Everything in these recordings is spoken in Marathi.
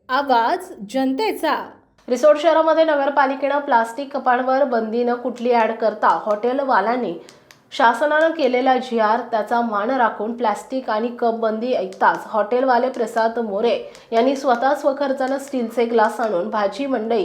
आवाज जनतेचा। रिसोड शहरामध्ये नगरपालिकेनं प्लास्टिक कपांवर बंदी न कुठली ॲड करता हॉटेलवाल्यांनी शासनानं केलेला जी.आर त्याचा मान राखून प्लास्टिक आणि कप बंदी ऐकताच हॉटेलवाले प्रसाद मोरे यांनी स्वतः स्वखर्चानं स्टीलचे ग्लास आणून भाजी मंडई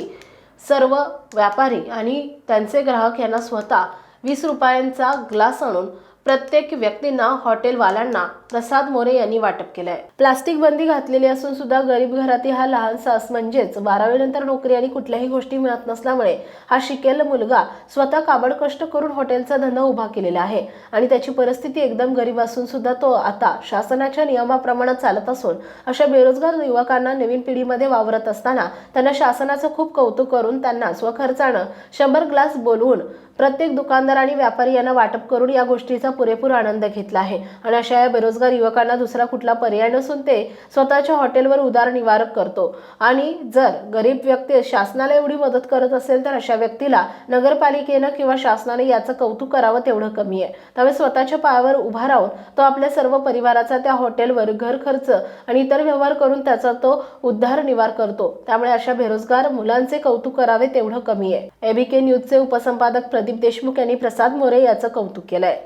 सर्व व्यापारी आणि त्यांचे ग्राहक यांना स्वतः 20 रुपयांचा ग्लास आणून प्रत्येक व्यक्तींना हॉटेलवाल्यांना प्रसाद मोरे यांनी वाटप केलंय। प्लास्टिक बंदी घातलेली असून सुद्धा गरीब घरातील हा लहानसा म्हणजेच 12वी नंतर नोकरी आणि कुठल्याही गोष्टी मिळत नसल्यामुळे हा शिकेल मुलगा स्वतः काबड कष्ट करून हॉटेलचा धंदा उभा केलेला आहे आणि त्याची परिस्थिती एकदम गरीब असून सुद्धा तो आता शासनाच्या नियमाप्रमाणे चालत असून अशा बेरोजगार युवकांना नवीन पिढीमध्ये वावरत असताना त्यांना शासनाचं खूप कौतुक करून त्यांना स्वखर्चानं 100 ग्लास बोलवून प्रत्येक दुकानदार आणि व्यापारी यांना वाटप करून या गोष्टीचा पुरेपूर आनंद घेतला आहे आणि अशा या बेरोजगार युवकांना दुसरा कुठला पर्याय नसून ते स्वतःच्या हॉटेलवर उदरनिर्वाह करतो आणि जर गरीब व्यक्ती शासनाला एवढी मदत करत असेल तर अशा व्यक्तीला नगरपालिकेनं किंवा शासनाने याचं कौतुक करावं तेवढं कमी आहे। त्यामुळे स्वतःच्या पायावर उभा राहून तो आपल्या सर्व परिवाराचा त्या हॉटेलवर घर खर्च आणि इतर व्यवहार करून त्याचा तो उद्धारनिर्वाह करतो। त्यामुळे अशा बेरोजगार मुलांचे कौतुक करावे तेवढं कमी आहे। एबीके न्यूजचे उपसंपादक प्रदीप देशमुख यांनी प्रसाद मोरे याचं कौतुक केलंय।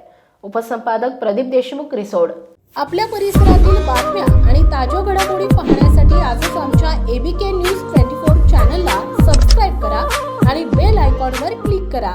उपसंपादक प्रदीप देशमुख, रिसोड। आपल्या परिसरातील बातम्या आणि ताज्या घडामोडी पाहण्यासाठी आजच आमच्या एबीके न्यूज 24 चॅनलला सबस्क्राईब करा आणि बेल आयकॉनवर क्लिक करा।